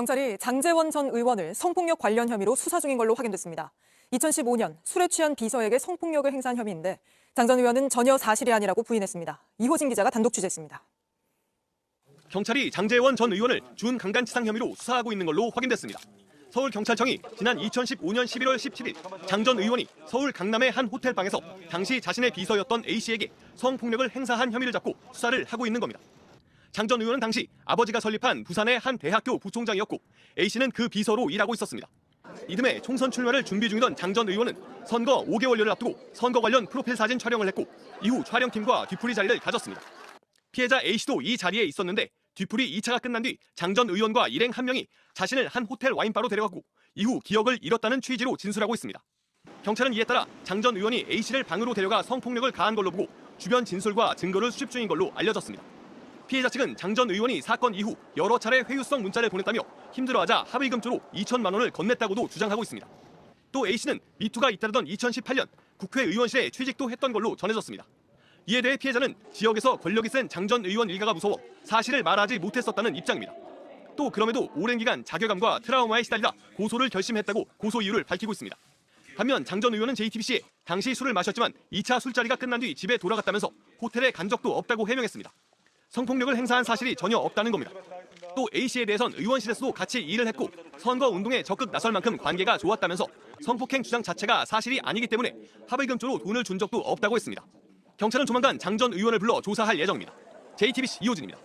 경찰이 장제원 전 의원을 성폭력 관련 혐의로 수사 중인 걸로 확인됐습니다. 2015년 술에 취한 비서에게 성폭력을 행사한 혐의인데 장 전 의원은 전혀 사실이 아니라고 부인했습니다. 이호진 기자가 단독 취재했습니다. 경찰이 장제원 전 의원을 준강간치상 혐의로 수사하고 있는 걸로 확인됐습니다. 서울경찰청이 지난 2015년 11월 17일 장 전 의원이 서울 강남의 한 호텔방에서 당시 자신의 비서였던 A씨에게 성폭력을 행사한 혐의를 잡고 수사를 하고 있는 겁니다. 장 전 의원은 당시 아버지가 설립한 부산의 한 대학교 부총장이었고 A씨는 그 비서로 일하고 있었습니다. 이듬해 총선 출마를 준비 중이던 장 전 의원은 선거 5개월여를 앞두고 선거 관련 프로필 사진 촬영을 했고 이후 촬영팀과 뒤풀이 자리를 가졌습니다. 피해자 A씨도 이 자리에 있었는데 뒤풀이 2차가 끝난 뒤 장 전 의원과 일행 한 명이 자신을 한 호텔 와인바로 데려갔고 이후 기억을 잃었다는 취지로 진술하고 있습니다. 경찰은 이에 따라 장 전 의원이 A씨를 방으로 데려가 성폭력을 가한 걸로 보고 주변 진술과 증거를 수집 중인 걸로 알려졌습니다. 피해자 측은 장 전 의원이 사건 이후 여러 차례 회유성 문자를 보냈다며 힘들어하자 합의금조로 2천만 원을 건넸다고도 주장하고 있습니다. 또 A씨는 미투가 잇따르던 2018년 국회의원실에 취직도 했던 걸로 전해졌습니다. 이에 대해 피해자는 지역에서 권력이 센 장 전 의원 일가가 무서워 사실을 말하지 못했었다는 입장입니다. 또 그럼에도 오랜 기간 자괴감과 트라우마에 시달리다 고소를 결심했다고 고소 이유를 밝히고 있습니다. 반면 장 전 의원은 JTBC에 당시 술을 마셨지만 2차 술자리가 끝난 뒤 집에 돌아갔다면서 호텔에 간 적도 없다고 해명했습니다. 성폭력을 행사한 사실이 전혀 없다는 겁니다. 또 A씨에 대해선 의원실에서도 같이 일을 했고 선거 운동에 적극 나설 만큼 관계가 좋았다면서 성폭행 주장 자체가 사실이 아니기 때문에 합의금조로 돈을 준 적도 없다고 했습니다. 경찰은 조만간 장 전 의원을 불러 조사할 예정입니다. JTBC 이호진입니다.